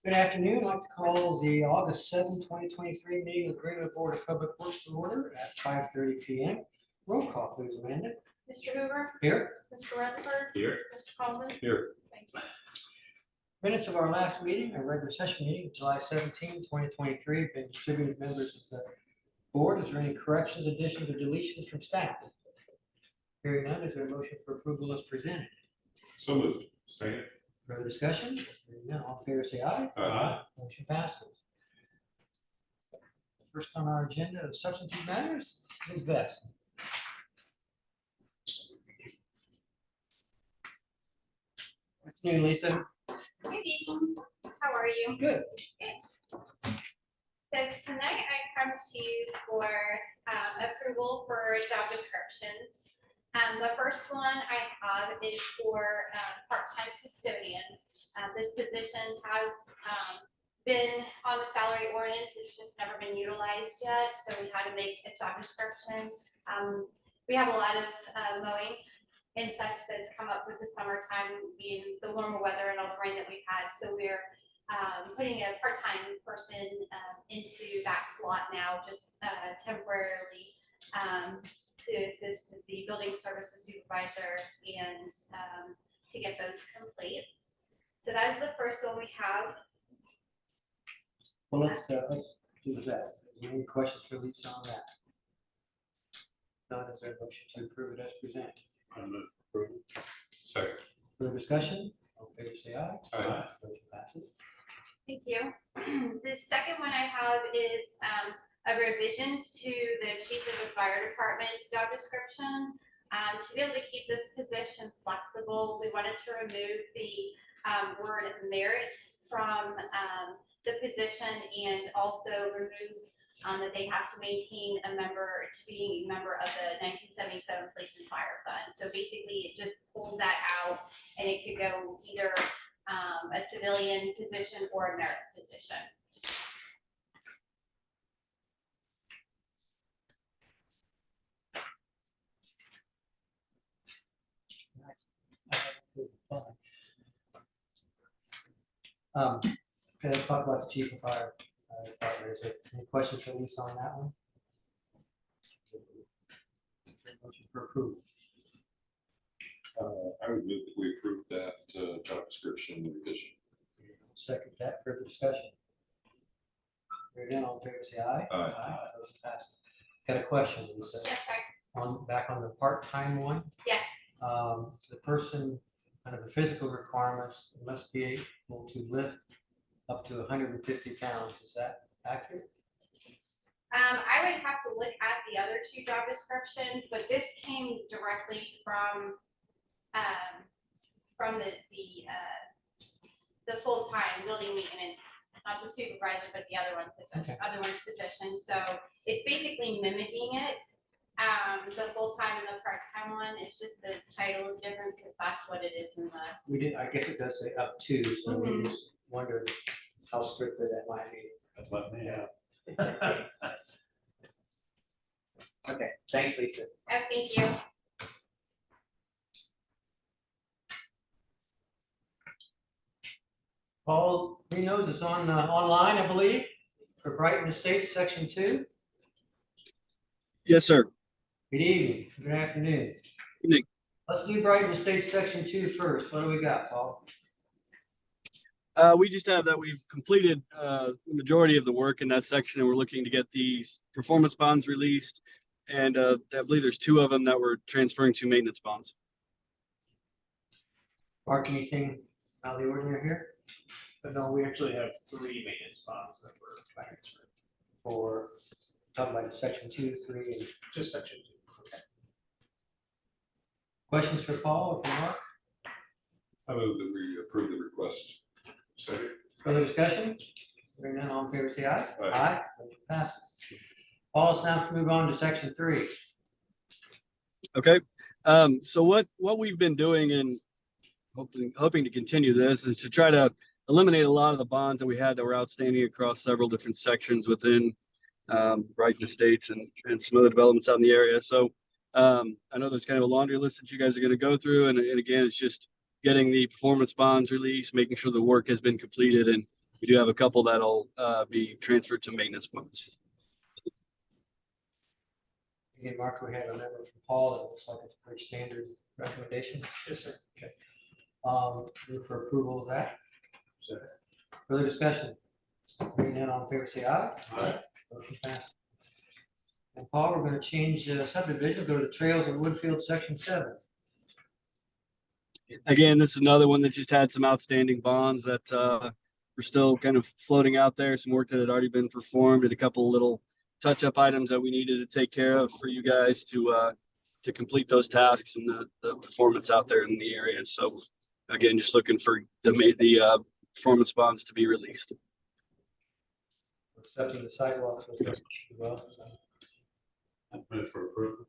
Good afternoon. I'd like to call the August 7, 2023 meeting of the Greenwood Board of Public Works to order at 5:30 p.m. Roll call, please, Amanda. Mr. Hoover. Here. Mr. Rutherford. Here. Mr. Coleman. Here. Thank you. Minutes of our last meeting, our regular session meeting, July 17, 2023, have been distributed to members of the board. Is there any corrections, additions, or deletions from staff? Hearing none, is there a motion for approval as presented? So moved. Second. Further discussion? Hearing none, all in favor say aye. Aye. Motion passes. First on our agenda of substantive matters is Best. Afternoon, Lisa. Good evening. How are you? Good. So tonight I come to you for approval for job descriptions. The first one I have is for part-time custodian. This position has been on the salary ordinance. It's just never been utilized yet. So we had to make a job description. We have a lot of mowing and such that's come up with the summertime being the warmer weather and all the rain that we've had. So we're putting a part-time person into that slot now, just temporarily to assist the building services supervisor and to get those complete. So that is the first one we have. Well, let's do that. Is there any questions for Lisa on that? None, is there a motion to approve it as presented? I move approval. Second. Further discussion? All in favor say aye. Aye. Motion passes. Thank you. The second one I have is a revision to the chief of the fire department's job description. To be able to keep this position flexible, we wanted to remove the word merit from the position and also remove that they have to maintain to be a member of the 1977 Police and Fire Fund. So basically it just pulls that out and it could go either a civilian position or a merit position. Okay, let's talk about the chief of fire department. Is there any questions for Lisa on that one? Motion for approval. I would move that we approve that job description revision. Second that, further discussion. Hearing none, all in favor say aye. Aye. Motion passes. Got a question, Lisa, Yes, sir. back on the part-time one. Yes. The person, under the physical requirements, must be able to lift up to 150 pounds. Is that accurate? I would have to look at the other two job descriptions, but this came directly from the full-time building maintenance, not the supervisor, but the other one's position. So it's basically mimicking it. The full-time and the part-time one, it's just the title is different because that's what it is in the. We did, I guess it does say up to, so we just wondered how strictly that might be. Let me know. Okay, thanks, Lisa. Oh, thank you. Paul Renos is on online, I believe, for Brighton Estates, Section 2. Yes, sir. Good evening, good afternoon. Evening. Let's do Brighton Estates Section 2 first. What do we got, Paul? We just have that we've completed the majority of the work in that section, and we're looking to get these performance bonds released. And I believe there's two of them that we're transferring to maintenance bonds. Mark, anything out of the ordinary here? But no, we actually have 3 maintenance bonds that we're transferring. For, talking about Section 2, 3, and Just section 2. questions for Paul or for Mark? I move that we approve the request. Second. Further discussion? Hearing none, all in favor say aye. Aye. Motion passes. Paul, it's now to move on to Section 3. Okay. So what we've been doing, and hoping to continue this, is to try to eliminate a lot of the bonds that we had that were outstanding across several different sections within Brighton Estates and some other developments out in the area. So I know there's kind of a laundry list that you guys are going to go through, and again, it's just getting the performance bonds released, making sure the work has been completed, and we do have a couple that'll be transferred to maintenance bonds. Again, Mark, we have a member from Paul, that looks like it's a pretty standard recommendation. Yes, sir. Move for approval of that. Further discussion? Hearing none, all in favor, say aye. Aye. Motion passed. And Paul, we're gonna change subdivision, go to the Trails of Woodfield, section 7. Again, this is another one that just had some outstanding bonds that were still kind of floating out there. Some work that had already been performed and a couple of little touch-up items that we needed to take care of for you guys to complete those tasks and the performance out there in the area. So again, just looking for the performance bonds to be released. Accepting the sidewalks with this as well. So, Move for approval.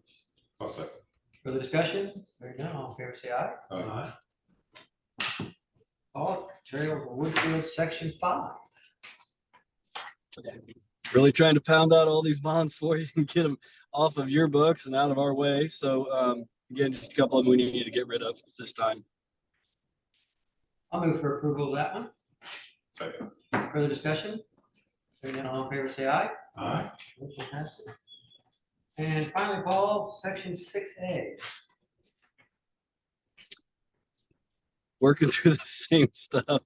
I'll second. further discussion? Hearing none, all in favor, say aye. Aye. Paul, Trails of Woodfield, section 5. Really trying to pound out all these bonds for you and get them off of your books and out of our way. So again, just a couple of them we need to get rid of this time. I'll move for approval of that one. Second. Further discussion? Hearing none, all in favor, say aye. Aye. Motion passes. And finally, Paul, section 6A. Working through the same stuff.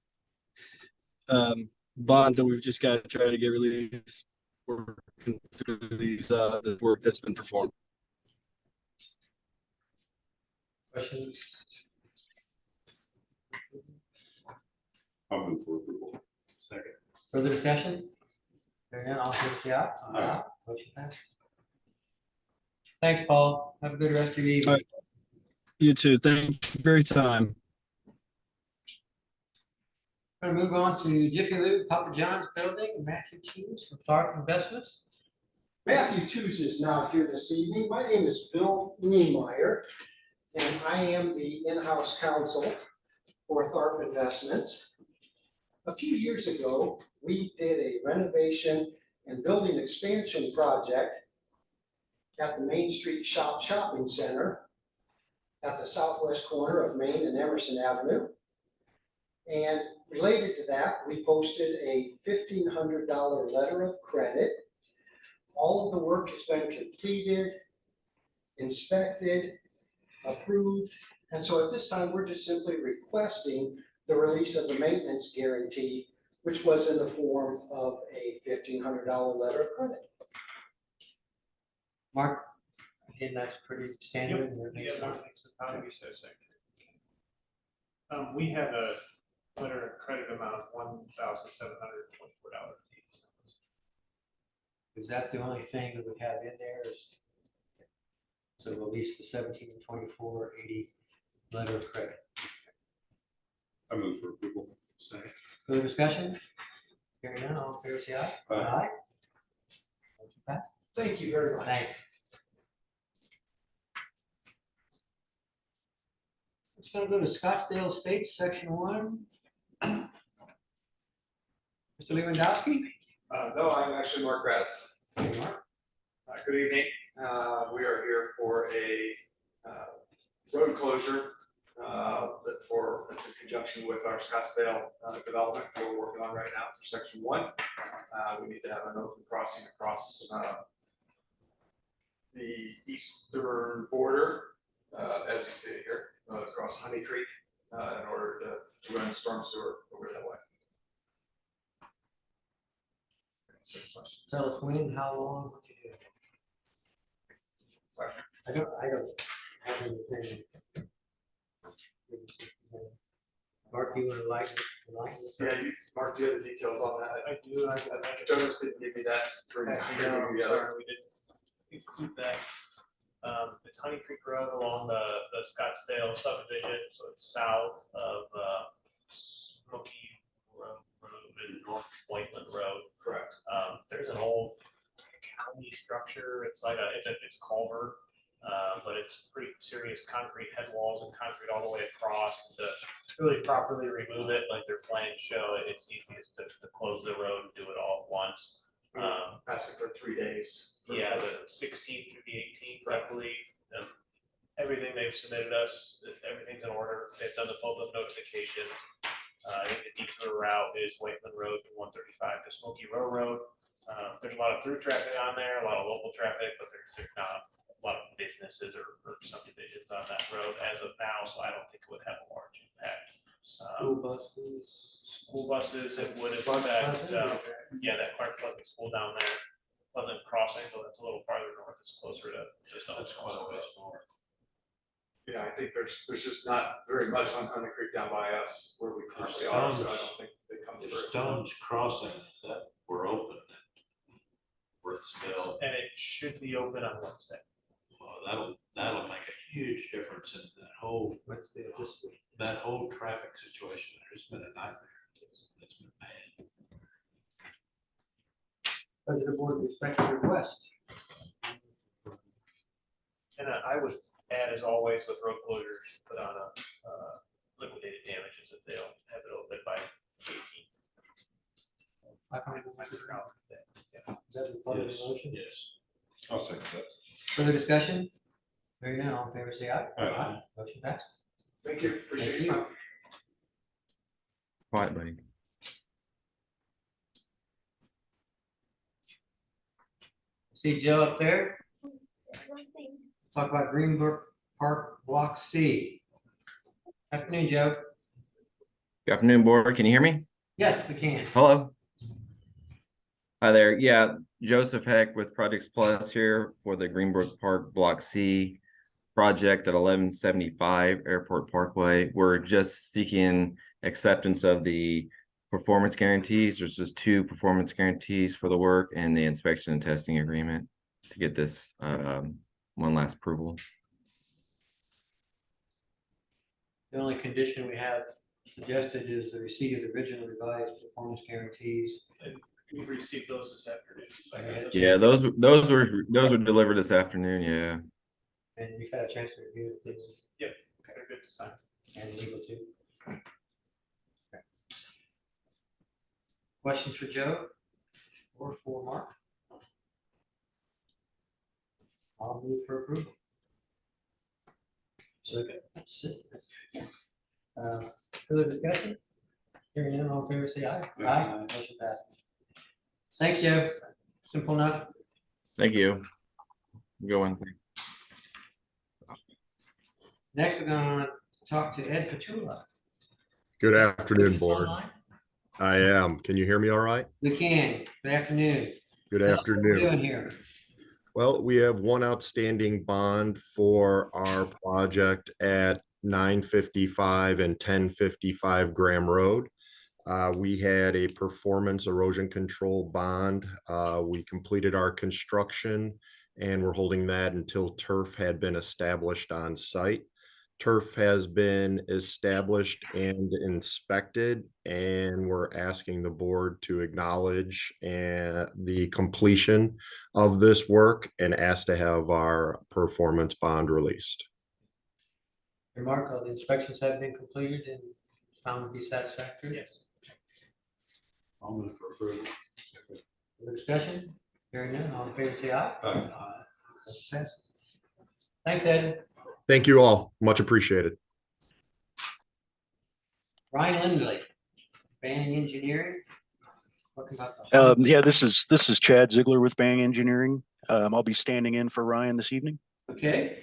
Bonds that we've just got to try to get released. Working through these the work that's been performed. Questions? I'll move for approval. Second. Further discussion? Hearing none, all in favor, say aye. Aye. Motion passes. Thanks, Paul. Have a good rest of your evening. All right. You too. Thank you for your time. Going to move on to Jiffy Lube, Papa John's Building, Matthew Cheese from Tharp Investments. Matthew Tews is not here this evening. My name is Bill Niemeyer, and I am the in-house counsel for Tharp Investments. A few years ago, we did a renovation and building expansion project at the Main Street Shopping Center at the southwest corner of Main and Emerson Avenue. And related to that, we posted a $1,500 letter of credit. All of the work has been completed, inspected, approved. And so at this time, we're just simply requesting the release of the maintenance guarantee, which was in the form of a $1,500 letter of credit. Mark, again, that's pretty standard. and Yeah, everything's no, fine. thanks for calling me, so second. We have a letter of credit amount of $1,724. Is that the only thing that we have in there is to release the 1724.80 letter of credit? I move for approval. Second. Further discussion? Hearing none, all in favor, say aye. Aye. Motion passed. Thank you very much. Thanks. It's gonna go to Scottsdale Estates, section 1. Mr. Lewandowski? No, I'm actually Mark Gratis. Hey, Mark. Good evening. We are here for a road closure that's in conjunction with our Scottsdale development that we're working on right now for section 1. We need to have an open crossing across the eastern border, as you see it here, across Honey Creek, in order to run storm sewer over that way. Tell us when, how long, what you do. Sorry. I don't have anything. Mark, you want to lighten this up? Yeah, Mark, do you have the details on that? I do, Jonas didn't give me that. I'm sorry, we didn't include that. It's Honey Creek Road along the Scottsdale subdivision, so it's south of Smoky Road and North Whiteland Road. Correct. There's an old county structure. It's like it's a culvert, but it's pretty serious concrete head walls and concrete all the way across. To really properly remove it, like their plans show, it's easiest to close the road and do it all at once. Asking for 3 days. Yeah, the 16th through the 18th, I believe. Everything they've submitted us, everything's in order. They've done the public notifications. I think the detour route is Whiteman Road from 135 to Smoky Row Road. There's a lot of through traffic on there, a lot of local traffic, but there's not a lot of businesses or subdivisions on that road as of now, so I don't think it would have a large impact. School buses. School buses, it would Clark affect, Pleasant? yeah, that Clark Pleasant School down there, Pleasant Crossing, so that's a little farther north, it's closer to just. That's quite a ways north. Yeah, I think there's just not very much on Honey Creek down by us where we currently are, so I don't think they come If through. Stone's Crossing, if that were open, Worthville, And it should be open on Wednesday. well, that'll make a huge difference in What's the, this week? that whole traffic situation. There's been a nightmare. It's been bad. Pleasure the board with respect to the request. And I would add, as always, with road closures, put on a liquidated damages if they don't have it open by 18. Is that part of the motion? Yes. I'll second that. Further discussion? Hearing none, all in favor say aye. Aye. Motion passed. Thank you, appreciate Thank your you. time. Quiet, buddy. See Joe up there? Talk about Greenbrook Park Block C. Afternoon, Joe. Good afternoon, board. Can you hear me? Yes, we can. Hello. Hi there. Yeah, Joseph Heck with Projects Plus here for the Greenbrook Park Block C project at 1175 Airport Parkway. We're just seeking acceptance of the performance guarantees. There's just 2 performance guarantees for the work and the inspection and testing agreement to get this one last approval. The only condition we have suggested is the receipt of the original revised performance guarantees. We've received those this afternoon. So I got those. Yeah, those were delivered this afternoon. Yeah. And you've had a chance to review it, please, They're good to sign. and legal too. Okay. Questions for Joe or for Mark? I'll move for approval. Second. Further discussion? Hearing none, all in favor, say aye. Aye. Motion passes. Thanks, Joe. Simple enough. Thank you. Go in. Next, we're gonna talk to Ed Petula. Good afternoon, board. Online? I am. Can you hear me all right? We can. Good afternoon. Good Tell us what we're afternoon. doing here. Well, we have one outstanding bond for our project at 955 and 1055 Graham Road. We had a performance erosion control bond. We completed our construction and we're holding that until turf had been established on site. Turf has been established and inspected, and we're asking the board to acknowledge the completion of this work and ask to have our performance bond released. Remark, all the inspections have been completed and found to be satisfactory. Yes. I'll move for approval. Further discussion? Hearing none, all in favor, say aye. Aye. Motion passes. Thanks, Ed. Thank you all. Much appreciated. Ryan Lindley, Banning Engineering. Talking about the Yeah, this is Chad Ziegler with Bang Engineering. I'll be standing in for Ryan this evening. Okay,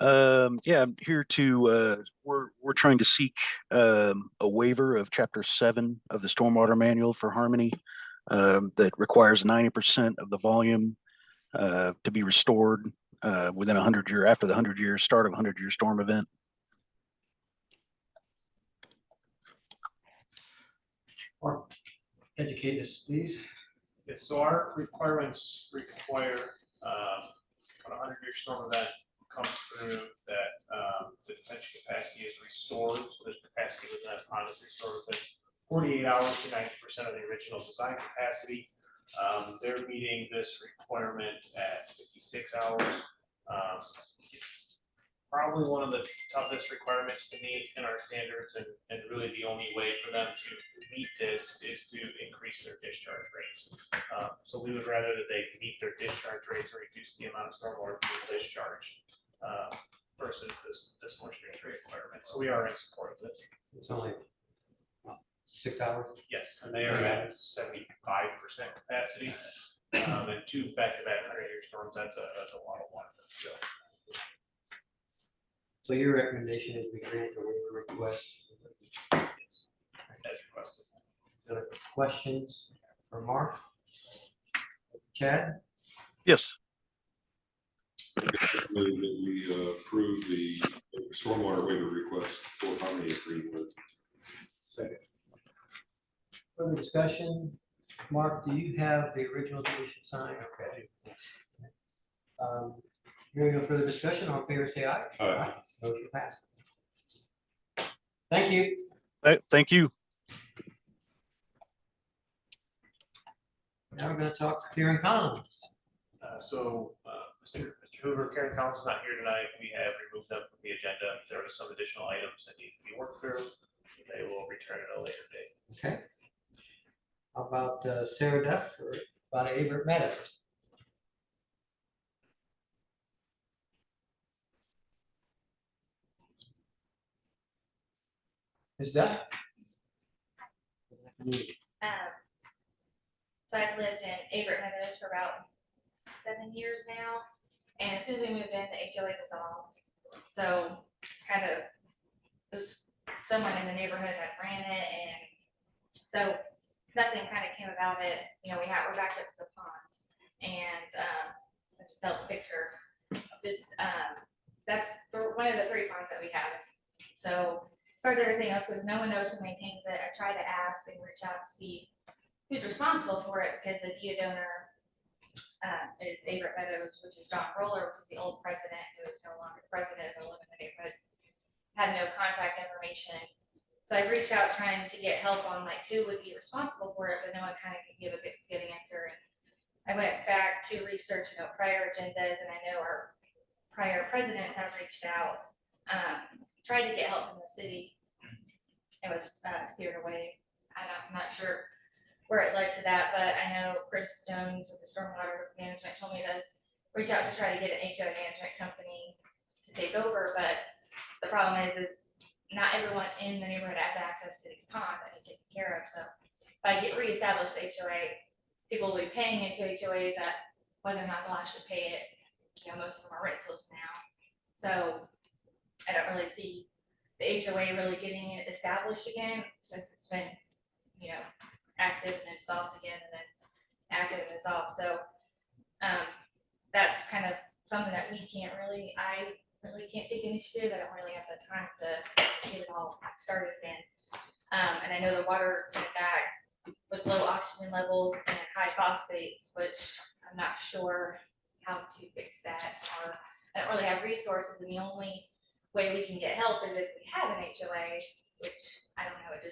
Yeah, I'm here to, we're trying to seek a waiver of Chapter 7 of the Stormwater Manual for Harmony that requires 90% of the volume to be restored within 100 year, after the 100 year start of a 100-year storm event. or educate us, please. Yes, so our requirements require, when a 100-year storm event comes through, that the detention capacity is restored, so there's capacity within that pond is restored within 48 hours to 90% of the original design capacity. They're meeting this requirement at 56 hours. Probably one of the toughest requirements to meet in our standards, and really the only way for them to meet this is to increase their discharge rates. So we would rather that they meet their discharge rates or reduce the amount of stormwater being discharged versus this more stringent requirement. So we are in support of this. It's only 6 hours? Yes, and they are at 75% capacity. And 2 back-to-back 100-year storms, that's a lot of water. So, So your recommendation is we grant the waiver request. it's as requested. Other questions for Mark? Chad? Yes. Move that we approve the stormwater waiver request for Harmony at Greenwood. Second. Further discussion? Mark, do you have the original deletion sign? Okay. Hearing no further discussion, all in favor say aye. Aye. Motion passes. Thank you. Thank you. Now we're gonna talk to Karen Collins. Mr. Hoover, Karen Collins is not here tonight. We have removed them from the agenda. There are some additional items that need to be worked through. They will return at a later date. Okay. How about Sarah Duff or about Averitt Meadows? Ms. Duff? So I've lived in Averitt Meadows for about 7 years now, and as soon as we moved in, the HOA dissolved. So kind of, it was someone in the neighborhood that ran it, and so nothing kind of came about it. You know, we're back up to the pond, and I just felt a picture of this. That's one of the 3 ponds that we have. So as far as everything else goes, no one knows who maintains it. I try to ask and reach out to see who's responsible for it, because the deed donor is Averitt Meadows, which is John Roller, which is the old president, who is no longer the president, is living in the neighborhood. Had no contact information. So I reached out trying to get help on like who would be responsible for it, but no one kind of could give a good answer. And I went back to research, prior agendas, and I know our prior presidents have reached out, tried to get help from the city. It was steered away. I'm not sure where it led to that, but I know Chris Jones with the Stormwater Management told me to reach out to try to get an HOA management company to take over, but the problem is not everyone in the neighborhood has access to these ponds that need taken care of. So if I get reestablished HOA, people will be paying into HOAs that whether or not they'll actually pay it. Most of them are rentals now. So I don't really see the HOA really getting it established again, since it's been, active and then dissolved again, and then active and dissolved. So that's kind of something that I really can't take initiative. I don't really have the time to get it all started again. And I know the water went back with low oxygen levels and high phosphates, which I'm not sure how to fix that, or I don't really have resources, and the only way we can get help is if we have an HOA, which I don't know,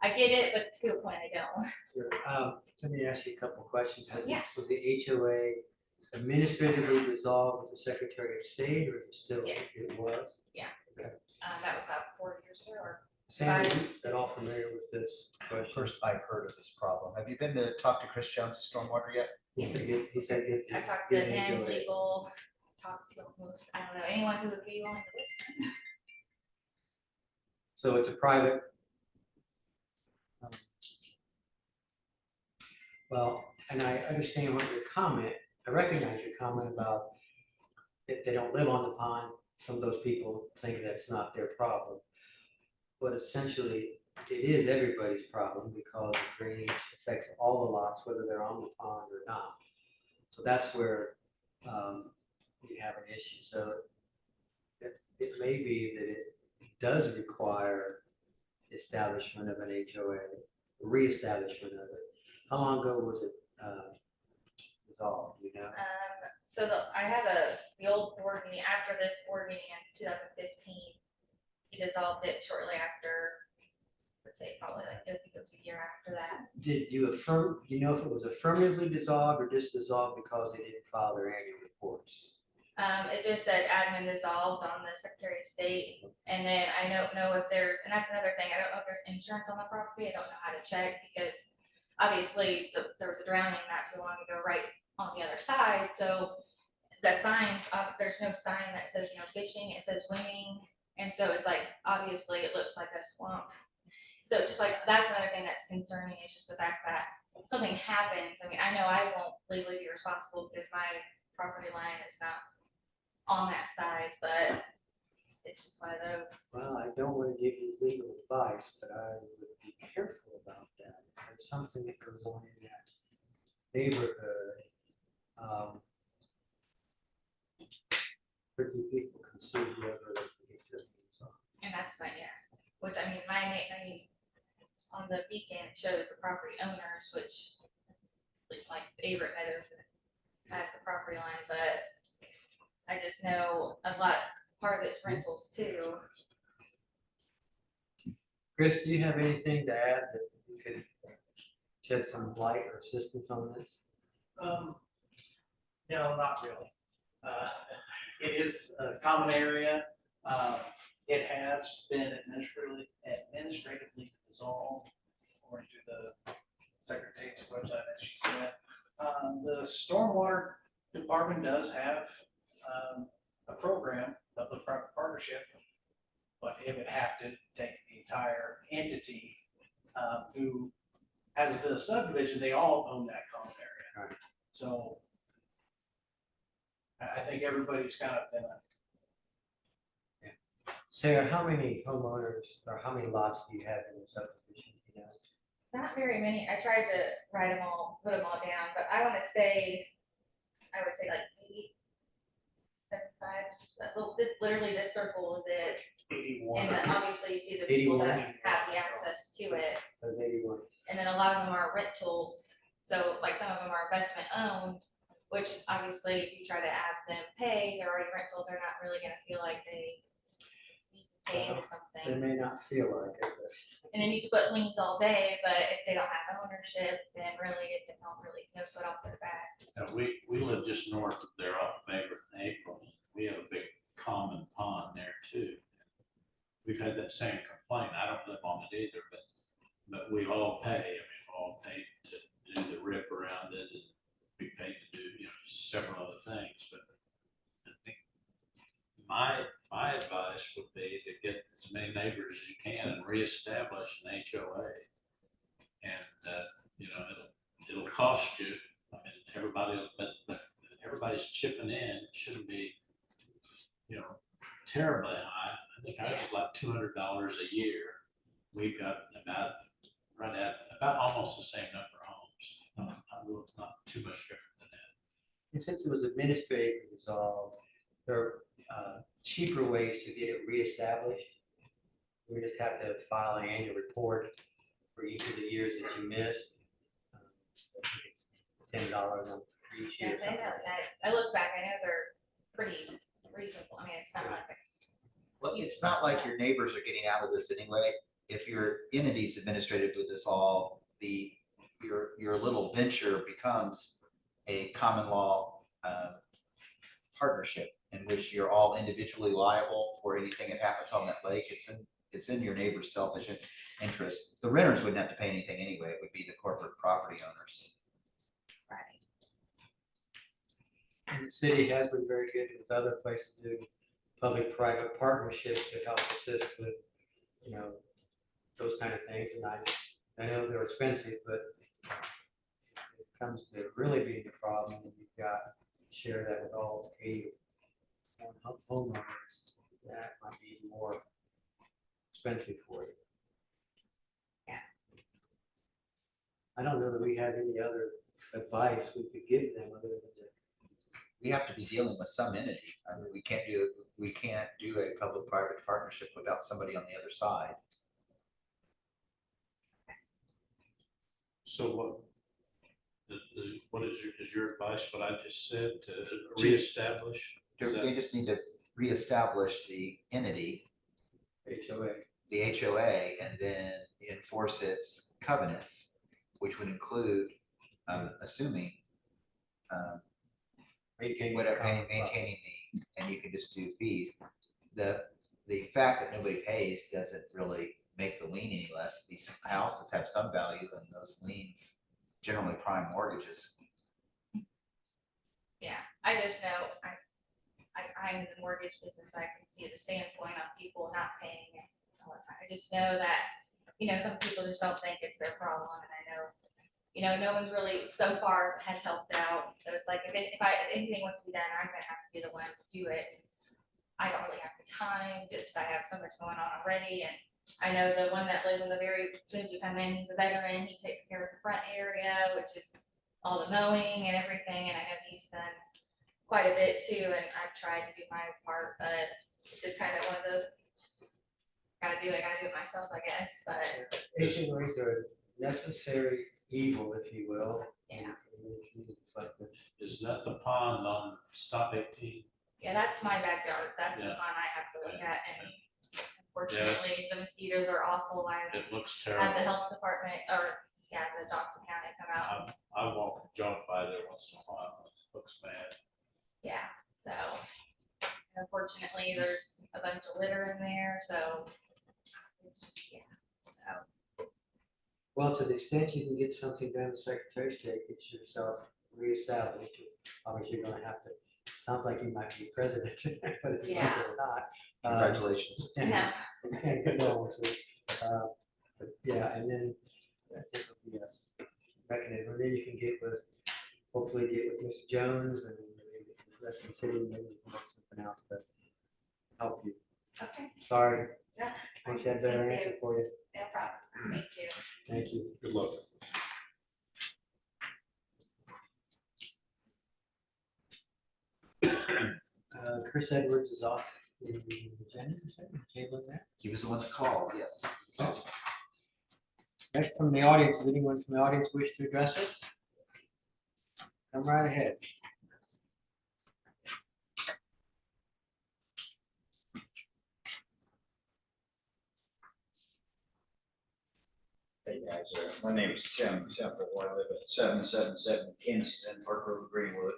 I get it, but to a point I don't. Sure. Let me ask you a couple of questions. Yeah. Was the HOA administratively dissolved with the Secretary of State, or is it still? Yes. It was? That was about 4 years ago, or Sam, are you at all familiar with this question? First I've heard of this problem. Have you been to talk to Chris Jones at Stormwater yet? He said I talked to him, legal, talked to almost, I don't know, anyone who would be willing to listen. So it's a private. Well, and I understand what your comment, I recognize your comment about if they don't live on the pond, some of those people think that's not their problem. But essentially, it is everybody's problem, because the drainage affects all the lots, whether they're on the pond or not. So that's where you have an issue. So it may be that it does require establishment of an HOA, reestablishment of it. How long ago was it dissolved, So I had the old board meeting, after this board meeting in 2015, he dissolved it shortly after, let's say probably I think it was a year after that. Did you do you know if it was affirmatively dissolved or just dissolved because they didn't file their annual reports? It just said admin dissolved on the Secretary of State, and then I don't know if there's, and that's another thing, I don't know if there's insurance on the property. I don't know how to check, because obviously there was a drowning not too long ago right on the other side. So the sign, there's no sign that says no fishing, it says swimming. And so it's like, obviously it looks like a swamp. So it's just like, that's another thing that's concerning, is just the fact that something happens. I mean, I know I won't legally be responsible because my property line is not on that side, but it's just one of those. Well, I don't want to give you legal advice, but I would be careful about that. If there's something that goes on in that neighborhood, pretty people can sue whoever they get their names on. And that's fine, yeah. Which, I mean, on the beacon, it shows the property owners, which, like Averett Meadows has the property line, but I just know part of it's rentals too. Chris, do you have anything to add that you could shed some light or assistance on this? No, not really. It is a common area. It has been administratively dissolved, according to the Secretary's website, as she said. The Stormwater Department does have a program, public-private partnership, but it would have to take the entire entity who, as the subdivision, they all own that common area. Right. So I think everybody's kind of in a. Sarah, how many homeowners or how many lots do you have in the subdivision? You know? Not very many. I tried to write them all, put them all down, but I would say like 80, 75. Just that little, this circle is it. 81. And then obviously you see the people 81. that have the access to it. There's 81. And then a lot of them are rentals. So like some of them are investment owned, which obviously if you try to have them pay, they're already rental, they're not really gonna feel like they need to pay into They something. may not feel like it, but And then you can put liens all day, but if they don't have ownership, then really it don't really no sweat off their back. We live just north of there off of Averett and April. We have a big common pond there too. We've had that same complaint. I don't live on it either, but we all pay. I mean, we all pay to do the rip around it, and we pay to do, several other things. But I think my advice would be to get as many neighbors as you can and reestablish an HOA. And it'll cost you. I mean, but everybody's chipping in. It shouldn't be, terribly high. I think ours is like $200 a year. We've got about almost the same number of homes. Not too much different than that. and since it was administratively dissolved, there are cheaper ways to get it reestablished. We just have to file an annual report for each of the years that you missed. I think it's $10 for each Yeah, year. I know that. I look back, I know they're pretty reasonable. I mean, it's not like it's. Well, it's not like your neighbors are getting out of this anyway. If your entity's administratively dissolved, your little venture becomes a common law partnership in which you're all individually liable for anything that happens on that lake. It's in your neighbor's selfish interest. The renters wouldn't have to pay anything anyway. It would be the corporate property owners. Right. And the city has been very good with other places to do public-private partnerships to help assist with, those kind of things. And I know they're expensive, but if it comes to really being a problem, and you've got to share that with all 80 homeowners, that might be more expensive for you. Yeah. I don't know that we have any other advice we could give them other than to We have to be dealing with some entity. I mean, we can't do a public-private partnership without somebody on the other side. So what is your advice, what I just said, to reestablish? They just need to reestablish the entity, HOA. the HOA, and then enforce its covenants, which would include, assuming, Maintaining maintaining and you can just do fees. The fact that nobody pays doesn't really make the lien any less. These houses have some value, and those liens generally prime mortgages. Yeah, I just know I'm in the mortgage business, so I can see the standpoint of people not paying us all the time. I just know that you know, some people just don't think it's their problem, and I know, you know, no one's really so far has helped out, so it's like, if anything wants to be done, I'm gonna have to be the one to do it. I don't really have the time, just I have so much going on already, and I know the one that lives in the very, as soon as you come in, he's a veteran, he takes care of the front area, which is all the mowing and everything, and I know he's done quite a bit too, and I've tried to do my part, but it's just kind of one of those, just gotta do it myself, I guess, but HOAs are necessary evil, if you will. yeah. It's like the- Is that the pond on stop 18? Yeah, that's my backyard, that's the Yeah. one I have to look at, and it's- unfortunately, the mosquitoes are awful, I It looks had the terrible. health department, or, yeah, the Johnson County come out, I walk and jump by there once in a while. It looks bad. yeah, so. Unfortunately, there's a bunch of litter in there, so. It's just, yeah, so, Well, to the extent you can get something done, the Secretary of State, get yourself reestablished, obviously you're gonna have to, sounds like you might be president, but if you like it or not. Congratulations. yeah, And condolences. But yeah, and then I think it'll be a mechanism, and then you can hopefully get with Mr. Jones and maybe the rest of the city, maybe we can work something out to help you. okay, Sorry, yeah, wish I had a better Thank you. answer for you. no problem, thank you. Thank you. Good luck. Chris Edwards is off the agenda, is that tabling that? He was the one to call, yes. Next from the audience, does anyone from the audience wish to address us? Come right ahead. Hey guys, my name is Tim Temple. I live at 777 Kensington Park Road, Greenwood.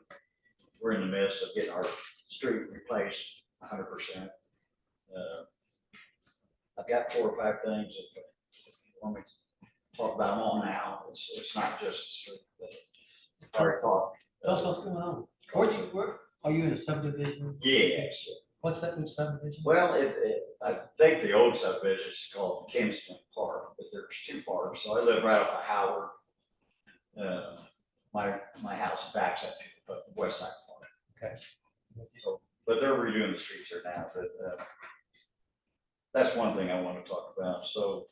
We're in the midst of getting our street replaced 100%. I've got 4 or 5 things if you want me to talk about them all now. It's not just the street, but our thought. Tell us what's going on. Where, are you in a subdivision? Yes. What's that new subdivision? Well, I think the old subdivision is called Kensington Park, but there's 2 parks. So I live right off of Howard. My house backs up to the west side park. Okay. So, but they're redoing the streets here now, but that's one thing I want to talk about. So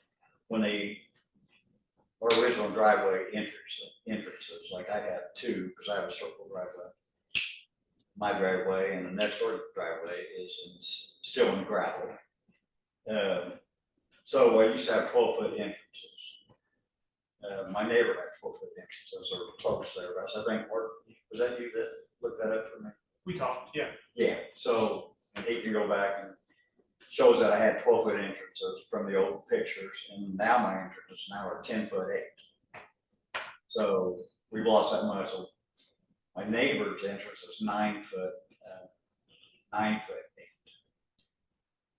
when our original driveway entrances, like I have 2, because I have a circle driveway. My driveway and the next door driveway is still in gravel. So I used to have 12-foot entrances. My neighbor had 12-foot entrances or close there, but I think, was that you that looked that up for me? We talked, yeah. Yeah, so and he can go back and shows that I had 12-foot entrances from the old pictures, and now my entrances now are 10'8". So we've lost that much. So my neighbor's entrance is 9'8".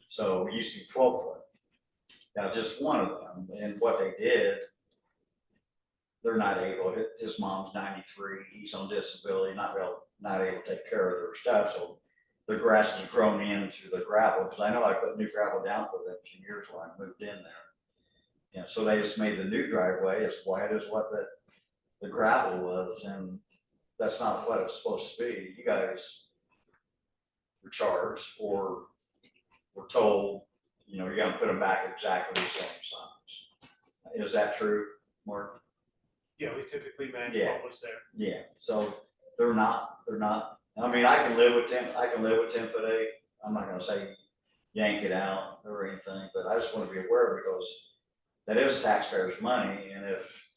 So we used to be 12 foot. Now just one of them, and what they did, they're not able, his mom's 93, he's on disability, not able to take care of their stuff, so the grass has grown into the gravel, because I know I put new gravel down for them a few years when I moved in there. Yeah, so they just made the new driveway as wide as what the gravel was, and that's not what it's supposed to be. You guys were charged or were told, you're gonna put them back exactly the same size. Is that true, Mark? Yeah, we typically match Yeah. what was there. Yeah, so they're not, I mean, I can live with 10'8". I'm not gonna say yank it out or anything, but I just wanna be aware because that is taxpayers' money, and if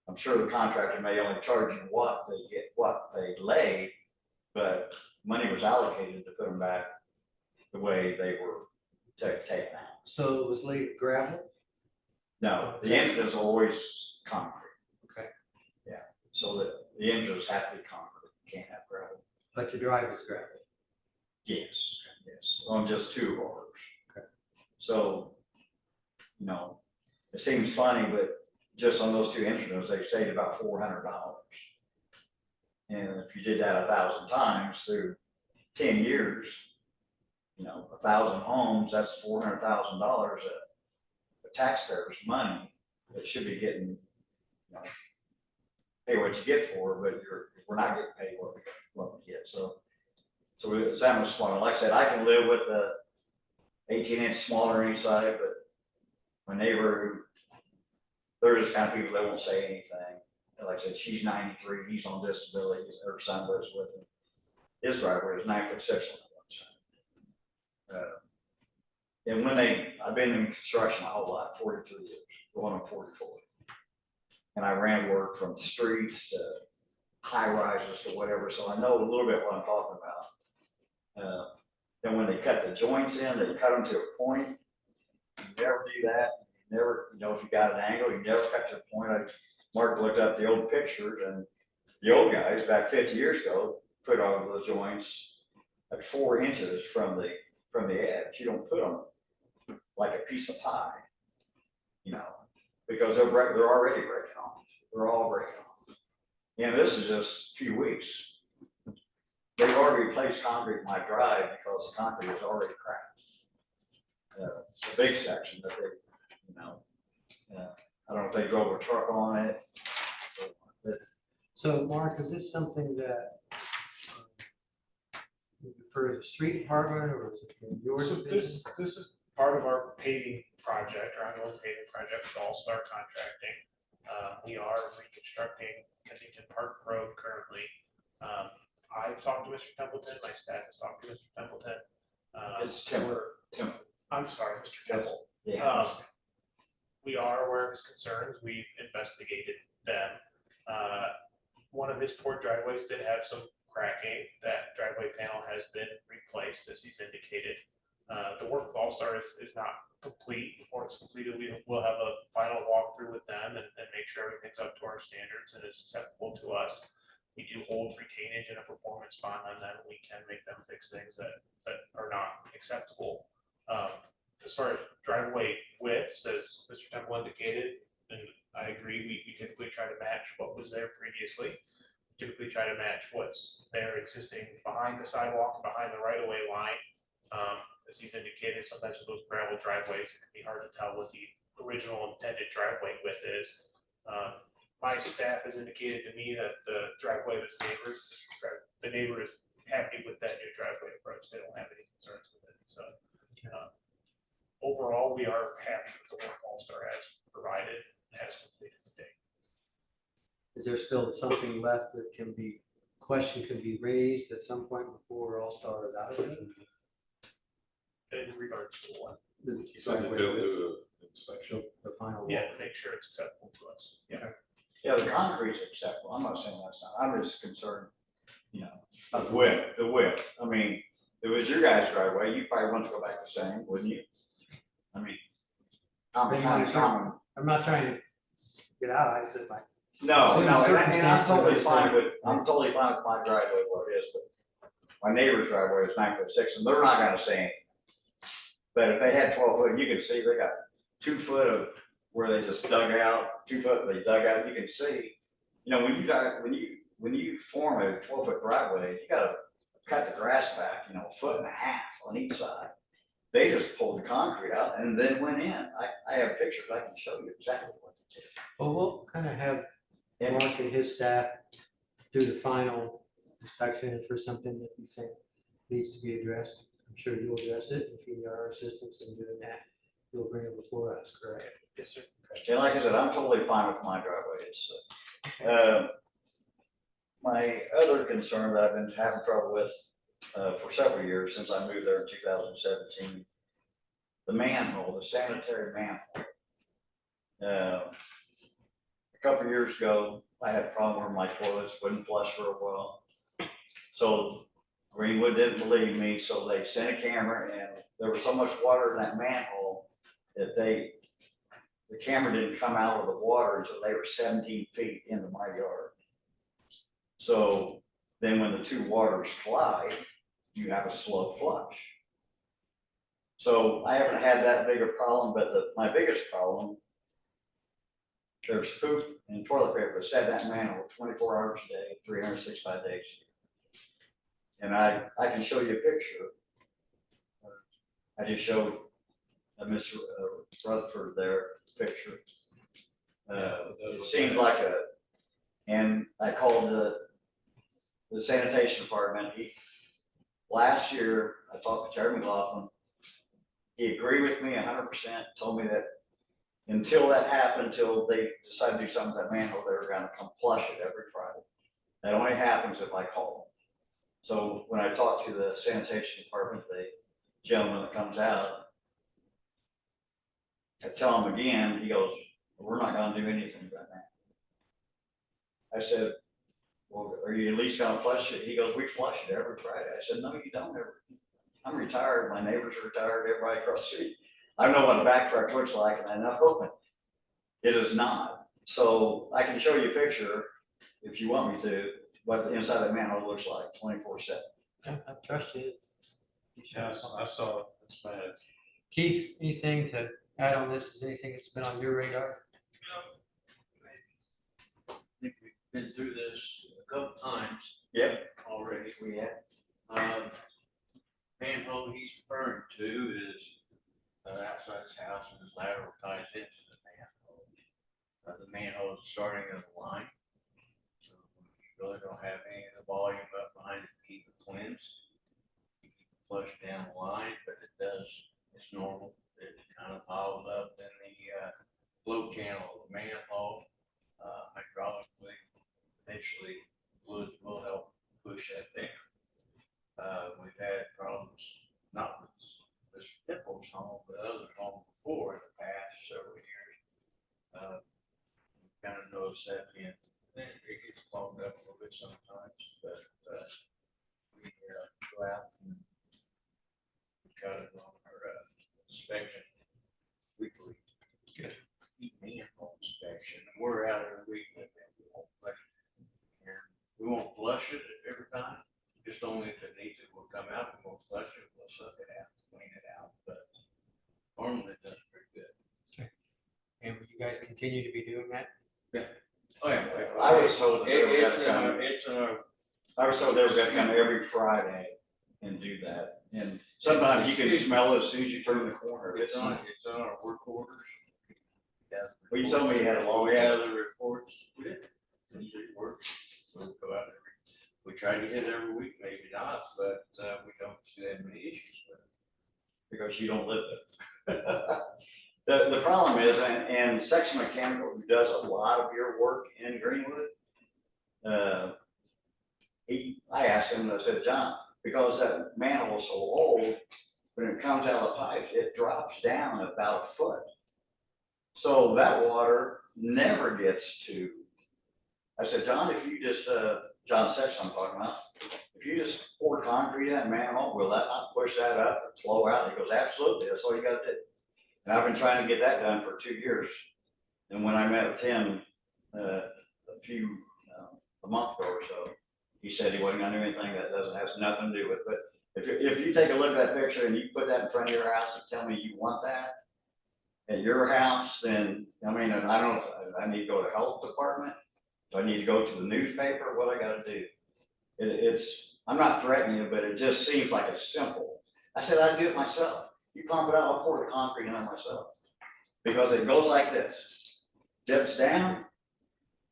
I'm sure the contractor may only charge you what they laid, but money was allocated to put them back the way they were taken out. So it was laid gravel? No, the entrance is always concrete. Okay. Yeah, so the entrance has to be concrete, you can't have gravel. But your drive is gravel? Yes, yes, on just 2 of ours. Okay. So, it seems funny, but just on those 2 entrances, they saved about $400. And if you did that 1,000 times through 10 years, 1,000 homes, that's $400,000 a taxpayers' money that should be getting, pay what you get for, but we're not getting paid what we get, so. So it's that much smaller. Like I said, I can live with a 18-inch smaller inside, but my neighbor, they're just kind of people that won't say anything. And like I said, she's 93, he's on disability, her son lives with him. His driveway is 9'6" on the one side. And I've been in construction my whole life, 43 years, going on 44. And I ran work from streets to high rises to whatever, so I know a little bit what I'm talking about. Then when they cut the joints in, they cut them to a point. You never do that. You never, if you got an angle, you never cut to a point. Mark looked up the old pictures, and the old guys back 50 years ago put all the joints at 4 inches from the edge. You don't put them like a piece of pie, because they're already breaking off. They're all breaking off. And this is just a few weeks. They've already replaced concrete in my drive because the concrete is already cracked. The big section that they, I don't know if they drove a truck on it. So Mark, is this something that you refer to the street department, or is it yours? So this is part of our paving project, our ongoing paving project with All-Star Contracting. We are reconstructing Kensington Park Road currently. I've talked to Mr. Templeton, my staff has talked to Mr. Templeton. It's Temple. I'm sorry, Mr. Temple. Yeah. We are aware of his concerns. We've investigated them. One of his port driveways did have some cracking. That driveway panel has been replaced, as he's indicated. The work with All-Star is not complete. Before it's completed, we will have a final walkthrough with them and make sure everything's up to our standards and is acceptable to us. We do hold retainage and a performance bond on them. We can make them fix things that are not acceptable. As far as driveway widths, as Mr. Temple indicated, and I agree, we typically try to match what was there previously. Typically try to match what's there existing behind the sidewalk, behind the right-of-way line. As he's indicated, sometimes with those gravel driveways, it can be hard to tell what the original intended driveway width is. My staff has indicated to me that the driveway of his neighbors, the neighbor is happy with that new driveway approach. They don't have any concerns with it. So overall, we are happy with the work All-Star has provided, has completed to date. Is there still something left that question can be raised at some point before All-Star is out of it? In regards to what? So that they'll do an inspection. The final. Yeah, to make sure it's acceptable to us. Yeah. Yeah, the concrete's acceptable. I'm not saying that's not. I'm just concerned, of the width. I mean, if it was your guys' driveway, you probably want to go back the same, wouldn't you? I mean, I'm not trying to get out. I said like. No, Certain and I'm circumstances, totally it's fine like- with, my driveway where it is, but my neighbor's driveway is 9'6", and they're not gonna say anything. But if they had 12 foot, you can see they got 2 foot of where they just dug out, 2 foot they dug out, you can see, when you form a 12-foot driveway, you gotta cut the grass back, 1.5 foot on each side. They just pulled the concrete out and then went in. I have pictures, I can show you exactly what they did. Well, we'll kind of have Mark and his staff do the final inspection if there's something that you think needs to be addressed. I'm sure you'll address it. If you need our assistance in doing that, you'll bring it before us, correct? Yes, sir. And like I said, I'm totally fine with my driveway. It's, my other concern that I've been having trouble with for several years since I moved there in 2017, the manhole, the sanitary manhole. A couple of years ago, I had a problem where my toilets wouldn't flush real well. So Greenwood didn't believe me, so they sent a camera, and there was so much water in that manhole that the camera didn't come out of the water until they were 17 feet into my yard. So then when the two waters collide, you have a slow flush. So I haven't had that big a problem, but my biggest problem, there's poop and toilet paper sat in that manhole 24 hours a day, 365 days a year. And I can show you a picture. I just showed Mr. Rutherford there, picture. That It was seemed bad. like and I called the sanitation department. Last year, I talked to Terry McLaughlin. He agreed with me 100%, told me that until that happened, until they decided to do something with that manhole, they were gonna come flush it every Friday. That only happens if I call them. So when I talked to the sanitation department, the gentleman that comes out, I tell him again, he goes, we're not gonna do anything right now. I said, well, are you at least gonna flush it? He goes, we flush it every Friday. I said, no, you don't ever. I'm retired, my neighbors are retired, everybody across the street. I know what a back truck looks like, and I know it is not. So I can show you a picture, if you want me to, what the inside of the manhole looks like 24/7. I trust you. Yeah, I saw it. It's bad. Keith, anything to add on this? Is anything that's been on your radar? I think we've been through this a couple times Yep. already. We have. Manhole he's referring to is outside his house and his lateral ties into the manhole. The manhole is starting of the line. So you really don't have any of the volume up behind it to keep it cleansed. You keep it flushed down the line, but it does, it's normal. It kind of piles up in the flow channel of the manhole. Hydraulically, eventually fluids will help push that down. We've had problems, not with this Pipples home, but other homes before in the past several years. Kind of noticed that it gets clogged up a little bit sometimes, but we go out and cut it on our inspection weekly. Manhole inspection. We're out every week with it. We won't flush it every time. Just only if it needs it, we'll come out and we'll flush it, we'll suck it out, clean it out, but normally it does pretty good. And will you guys continue to be doing that? Yeah. Oh, yeah. I was told that they were It's gonna in our, come. it's in our. I was told they were gonna come every Friday and do that. And sometimes you can smell it as soon as you turn the corner. It's on our work orders. Well, you told me you had a long. We have the reports. We did. It works. So we go out we try to hit every week, maybe not, but we don't see that many issues with it. Because you don't live there. The problem is, and Section Mechanical, who does a lot of your work in Greenwood, I asked him, I said, John, because that manhole is so old, when it comes out of the pipe, it drops down about a foot. So that water never gets to, I said, John, if you just, John Sexton I'm talking about, if you just pour concrete in that manhole, will that not push that up and flow out? He goes, absolutely, that's all you gotta do. And I've been trying to get that done for 2 years. And when I met with him a month ago or so, he said he wasn't gonna do anything that has nothing to do with it. But if you take a look at that picture and you put that in front of your house and tell me you want that at your house, then, I mean, and I don't know if I need to go to the health department. Do I need to go to the newspaper? What I gotta do? I'm not threatening you, but it just seems like it's simple. I said, I'd do it myself. You pump it out, I'll pour the concrete in there myself. Because it goes like this, dips down,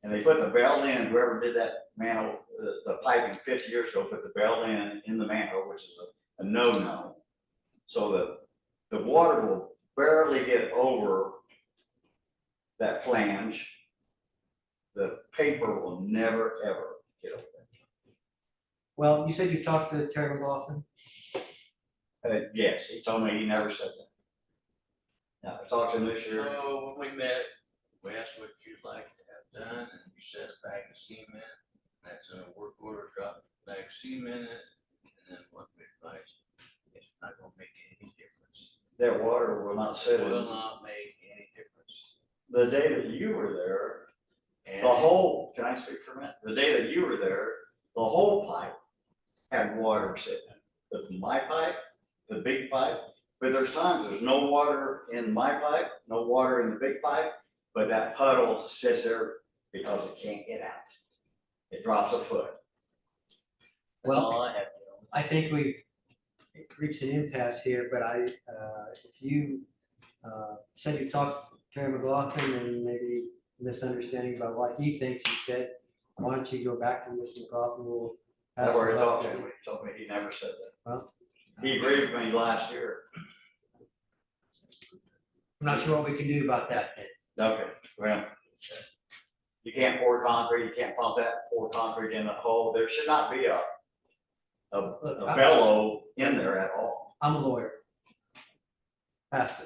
and they put the belt in, whoever did that manhole, the piping 50 years ago, put the belt in the manhole, which is a no-no. So the water will barely get over that flange. The paper will never, ever get over there. Well, you said you've talked to Terry McLaughlin. Yes, he told me he never said that. Now, I talked to him this year. So when we met, we asked what you'd like to have done, and you said a bag of cement. That's in a work order, drop a bag of cement in it, and then what we advised, it's not gonna make any difference. That water will not sit It in. will not make any difference. The day that you were there, And the whole, can I speak for a minute? The day that you were there, the whole pipe had water sitting in it. My pipe, the big pipe, but there's times there's no water in my pipe, no water in the big pipe, but that puddle sits there because it can't get out. It drops a foot. Well, I think we've reached an impasse here, but if you said you talked to Terry McLaughlin and maybe misunderstanding about what he thinks he said. Why don't you go back to Mr. McLaughlin? We'll I've pass already it talked up. to him, he told me he never said that. Well, He agreed with me last year. I'm not sure what we can do about that then. Okay, well, you can't pour concrete, you can't pump that, pour concrete in the hole. There should not be a bellow in there at all. I'm a lawyer. Pastor.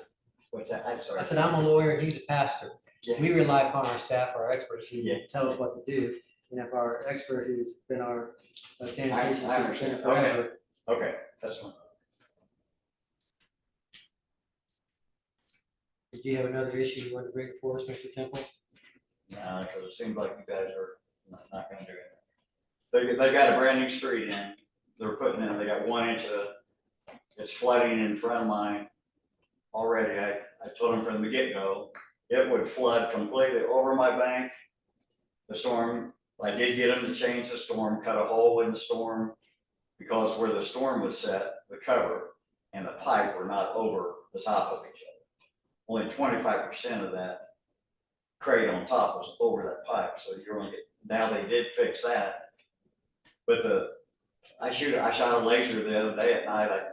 What's that? I'm sorry. I said, I'm a lawyer, he's a pastor. Yeah. We rely upon our staff, our experts, who Yeah. tell us what to do. And if our expert who's been our sanitation I superintendent understand. forever, Okay, that's fine. did you have another issue you wanted to bring for us, Mr. Temple? No, because it seems like you guys are not gonna do it. They got a brand new street in, they're putting in, they got 1 inch of, it's flooding in front of mine already. I told them from the get-go, it would flood completely over my bank. The storm, I did get them to change the storm, cut a hole in the storm, because where the storm was set, the cover and the pipe were not over the top of each other. Only 25% of that crate on top was over that pipe, so you're gonna get, now they did fix that. But I shot a laser the other day at night,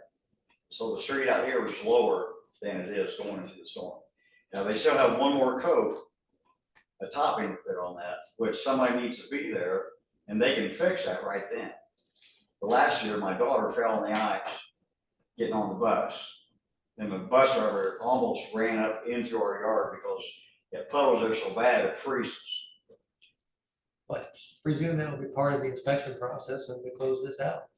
so the street out here was lower than it is going into the storm. Now, they still have one more coat, a topping to put on that, which somebody needs to be there, and they can fix that right then. But last year, my daughter fell on the ice getting on the bus, and the bus driver almost ran up into our yard because it puddles there so bad it freezes. But presume that will be part of the inspection process when we close this out.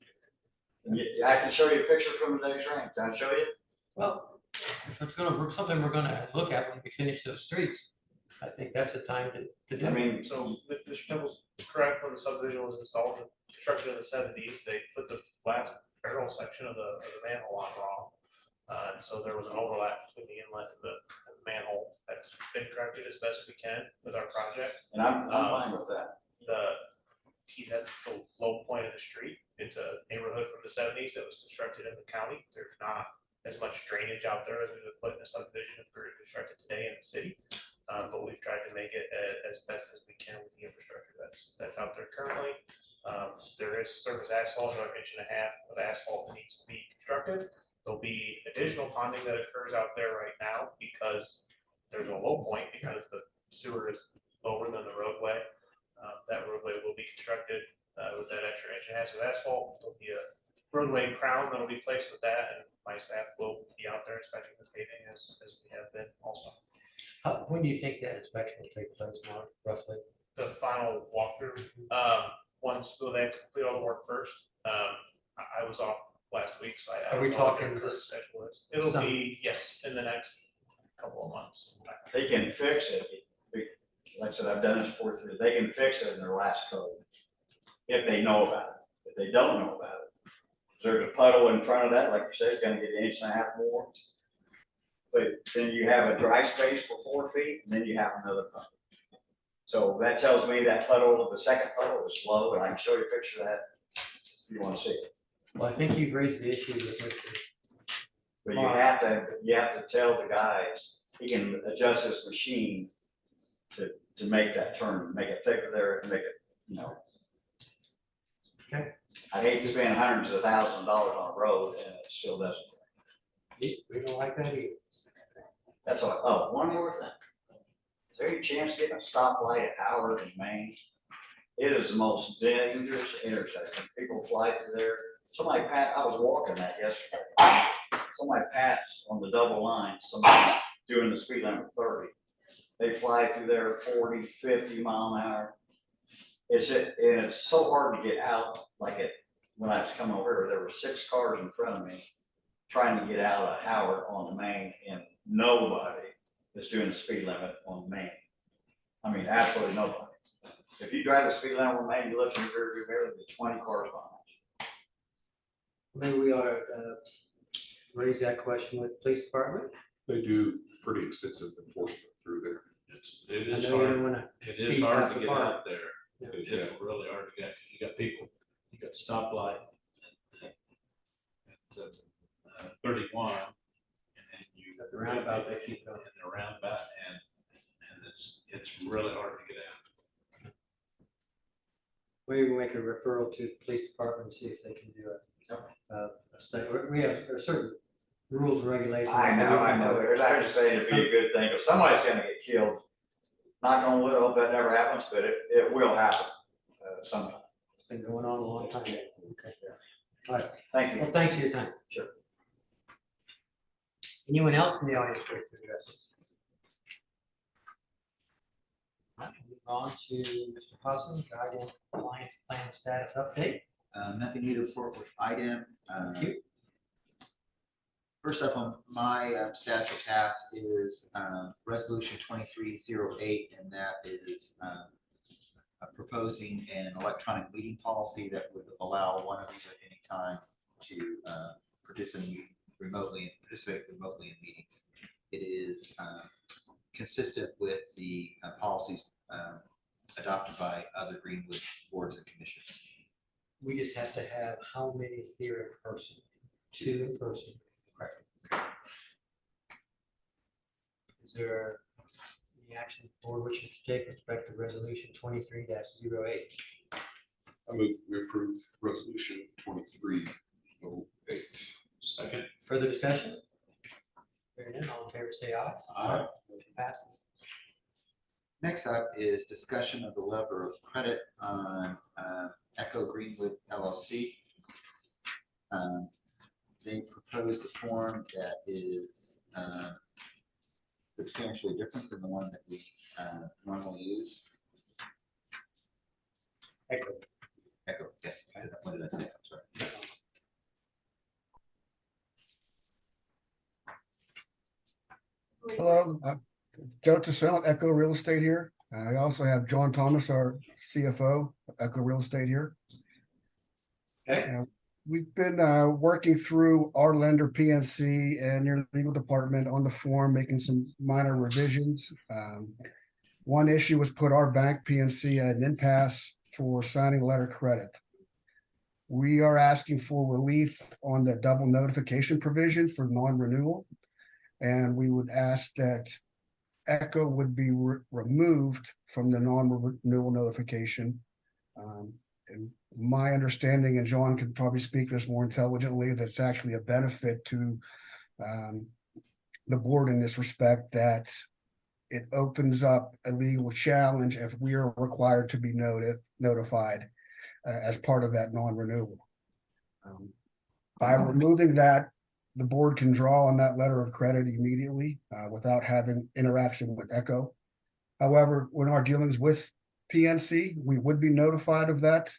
And I can show you a picture from the day's rain. Can I show you? Well, if it's something we're gonna look at when we finish those streets, I think that's the time to do I it. mean, So Mr. Temple's correct, when the subdivision was installed, constructed in the 70s, they put the last barrel section of the manhole on wrong. And so there was an overlap between the inlet and the manhole. That's been corrected as best we can with our project. and I'm fine with that. At the low point of the street, it's a neighborhood from the 70s that was constructed in the county. There's not as much drainage out there as we would put in a subdivision if we were constructed today in the city. But we've tried to make it as best as we can with the infrastructure that's out there currently. There is surface asphalt, another 1.5 inches of asphalt that needs to be constructed. There'll be additional ponding that occurs out there right now because there's a low point because the sewer is lower than the roadway. That roadway will be constructed with that extra 1.5 inches of asphalt. There'll be a roadway crown that'll be placed with that, and my staff will be out there inspecting the paving as we have been also. When do you think that inspection will take place, Mark, roughly? The final walkthrough, once they have to complete all the work first. I was off last week, so I. Are we don't know what talking their current this schedule is. It'll summer? be, yes, in the next couple of months. They can fix it. Like I said, I've done this before. They can fix it in their last code if they know about it. If they don't know about it, there's a puddle in front of that, like you said, it's gonna get 1.5 inches more. But then you have a dry space for 4 feet, and then you have another puddle. So that tells me that puddle, the second puddle is low, and I can show you a picture of that if you want to see it. Well, I think you've raised the issue with Mr. But you have to tell the guys, he can adjust his machine to make that turn, make it thicker there, and make it, you know. Okay. I hate to spend hundreds of thousands of dollars on a road and it still doesn't. We don't like that either. That's all. Oh, one more thing. Is there any chance of getting a stoplight at Howard and Main? It is the most dangerous intersection. People fly through there. I was walking that yesterday. Somebody passed on the double line, somebody doing the speed limit 30. They fly through there 40, 50 mile an hour. And it's so hard to get out. When I was coming over here, there were 6 cars in front of me trying to get out of Howard on the Main, and nobody is doing the speed limit on the Main. I mean, absolutely nobody. If you drive the speed limit on the Main, you look in the rear view mirror, there's 20 cars behind you. Maybe we ought to raise that question with the police department. They do pretty extensive enforcement through there. It I is know you don't hard, wanna it is speed hard past to the get park. out there. It's really hard to get, you got people, you got stoplight at 31, and then you The roundabout, they keep going. in the roundabout, and it's really hard to get out. We will make a referral to the police department and see if they can do a study. We have, there are certain rules and regulations. I know, there's, I was just saying it'd be a good thing, if somebody's gonna get killed, not gonna hope that never happens, but it will happen, sometime. It's been going on a long time. Okay. All right. Thank you. Well, thanks for your time. Sure. Anyone else in the audience wish to address this? All right, move on to Mr. Hudson, Guardian Alliance Plan Status Update. Nothing new to report with IDEM. Thank you. First up on my status of task is resolution 2308, and that is proposing an electronic meeting policy that would allow one of you at any time to participate remotely in meetings. It is consistent with the policies adopted by other Greenwood boards and commissions. We just have to have how many here in person? 2 in person. Correct. Is there any action the board wishes to take with respect to resolution 23-08? I move we approve resolution 2308. Second. Further discussion? Hearing none, all in favor say aye. Aye. Motion passes. Next up is discussion of the letter of credit on Echo Greenwood LLC. They proposed a form that is substantially different than the one that we normally use. Echo, yes. What did I say? I'm sorry. Hello, Joe Tassell, Echo Real Estate here. I also have John Thomas, our CFO, Echo Real Estate here. Okay. We've been working through our lender PNC and your legal department on the form, making some minor revisions. One issue was put our bank PNC at an impasse for signing letter of credit. We are asking for relief on the double notification provision for non-renewal. And we would ask that Echo would be removed from the non-renewal notification. And my understanding, and John could probably speak this more intelligently, that's actually a benefit to the board in this respect, that it opens up a legal challenge if we are required to be notified as part of that non-renewal. By removing that, the board can draw on that letter of credit immediately without having interaction with Echo. However, when our dealings with PNC, we would be notified of that.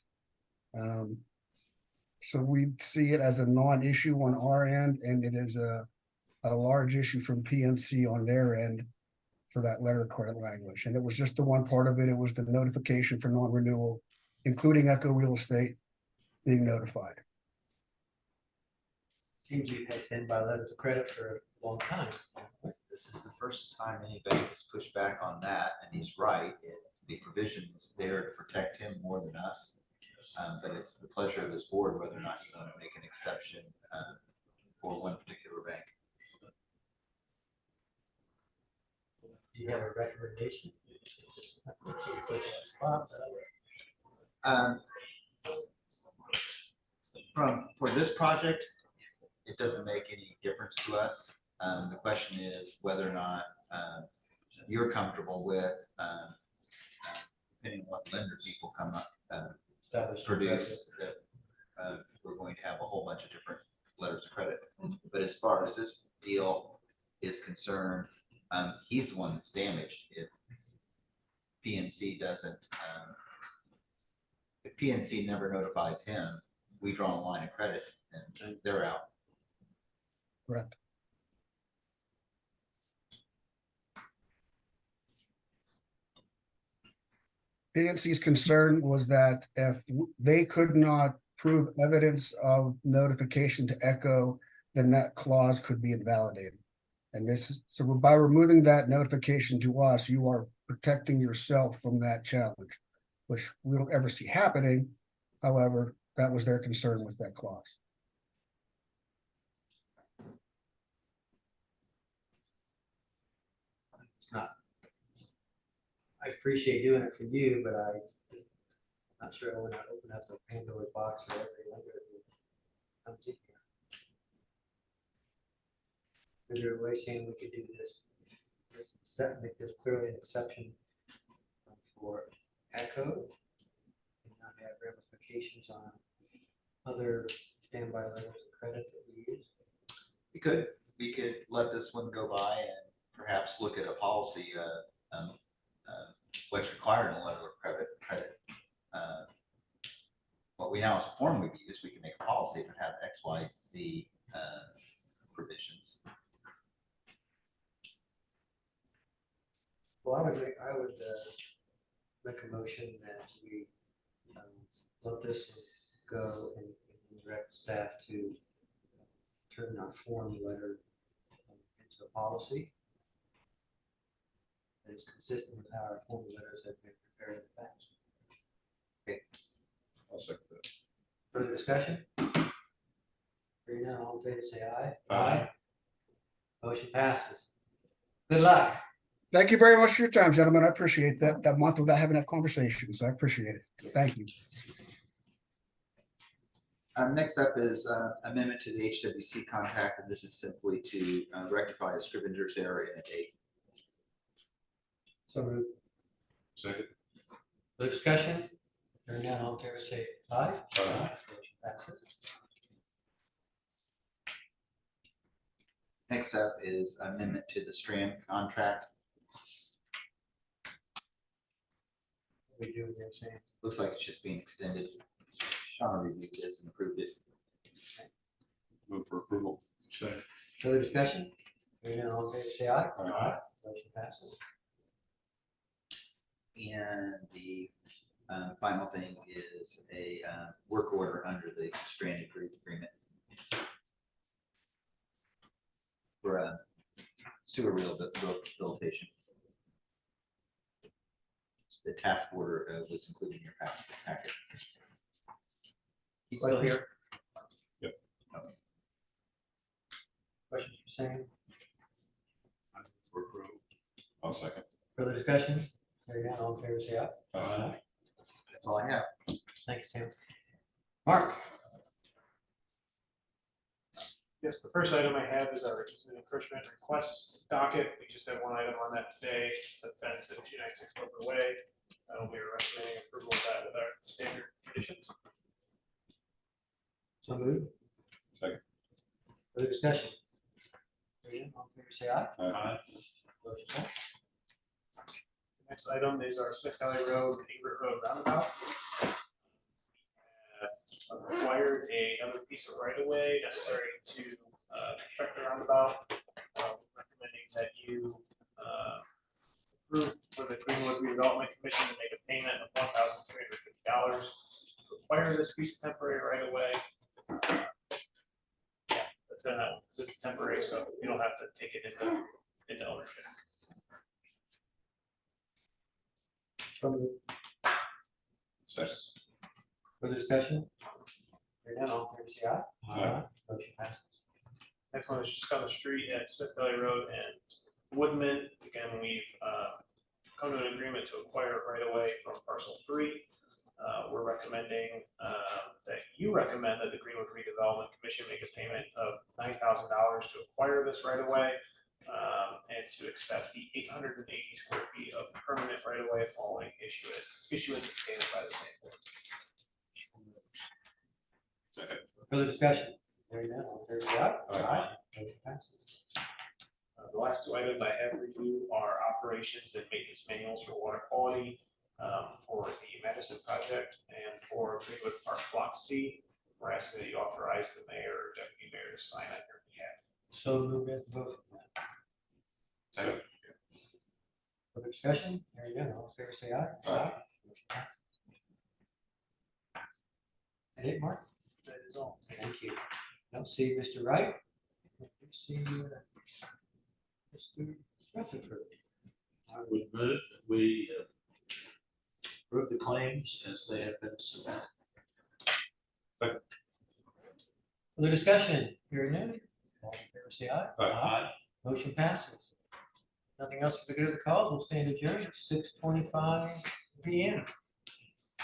So we see it as a non-issue on our end, and it is a large issue from PNC on their end for that letter of credit language. And it was just the one part of it. It was the notification for non-renewal, including Echo Real Estate being notified. Seems you guys stand by letters of credit for a long time. This is the first time any bank has pushed back on that, and he's right. The provision is there to protect him more than us. But it's the pleasure of this board whether or not you want to make an exception for one particular bank. Do you have a recommendation? For this project, it doesn't make any difference to us. The question is whether or not you're comfortable with, depending on what lender people come up produce, that we're going to have a whole bunch of different letters of credit. But as far as this deal is concerned, he's the one that's damaged. If PNC doesn't, if PNC never notifies him, we draw a line of credit and they're out. Correct. PNC's concern was that if they could not prove evidence of notification to Echo, then that clause could be invalidated. And so by removing that notification to us, you are protecting yourself from that challenge, which we don't ever see happening. However, that was their concern with that clause. not. I appreciate doing it for you, but I'm not sure I want to open up the Pandora's box for every lender who comes in here. Is there a way saying we could do this, make this clearly an exception for Echo and not have ramifications on other standby letters of credit that we use? We could let this one go by and perhaps look at a policy, what's required in a letter of credit. What we now is a form we've used, we can make a policy and have X, Y, Z provisions. Well, I would make a motion that we let this one go and direct staff to turn our form letter into a policy that is consistent with how our form letters have been prepared in the past. Okay. I'll second that. Further discussion? Hearing none, all in favor say aye. Aye. Motion passes. Good luck. Thank you very much for your time, gentlemen. I appreciate that month without having that conversation. So I appreciate it. Thank you. Next up is amendment to the HWC contract, and this is simply to rectify a Scrivenger's error in a date. So moved. Second. Further discussion? Hearing none, all in favor say aye. Aye. Motion passes. Next up is amendment to the Strand contract. We do again, same. Looks like it's just being extended. Shauna reviewed this and approved it. Move for approval. Second. Further discussion? Hearing none, all in favor say aye. Aye. Motion passes. And the final thing is a work order under the Strand agreement for a sewer rehabilitation. The task order was included in your packet. He's still here? Yep. Questions for Sam? For approval. I'll second. Further discussion? Hearing none, all in favor say aye. Aye. That's all I have. Thank you, Sam. Mark? Yes, the first item I have is our easement encroachment request docket. We just have one item on that today. It's a fence at 296 Wilbur Way. We are recommending approval of that with our standard conditions. So moved. Second. Further discussion? Hearing none, all in favor say aye. Aye. Motion passes. The next item is our Smith Valley Road, Egret Road roundabout. Acquired another piece of right of way necessary to construct the roundabout. Recommending that you approve for the Greenwood Redevelopment Commission to make a payment of $1,350 to acquire this piece of temporary right of way. Yeah, that's it's temporary, so you don't have to take it into ownership. So moved. Second. Further discussion? Hearing none, all in favor say aye. Aye. Motion passes. Next one is just on the street at Smith Valley Road and Woodman. Again, we've come to an agreement to acquire it right away from parcel 3. We're recommending that you recommend that the Greenwood Redevelopment Commission make a payment of $9,000 to acquire this right away and to accept the 880 square feet of permanent right away following issuance of payment by the same board. Second. Further discussion? Hearing none, all in favor say aye. Aye. Motion passes. The last two items I have for you are operations and maintenance manuals for water quality for the Madison project and for Greenwood Park Block C. We're asking that you authorize the mayor or deputy mayor to sign on your behalf. So moved as both of them. Second. Further discussion? Hearing none, all in favor say aye. Aye. Motion passes. That it, Mark? That is all. Thank you. Don't see Mr. Wright. I do see Mr. Rutherford. I would move that we approve the claims as they have been submitted. Further discussion? Hearing none, all in favor say aye. Aye. Motion passes. Nothing else for the good of the cause. We'll stand adjourned at 6:25 PM.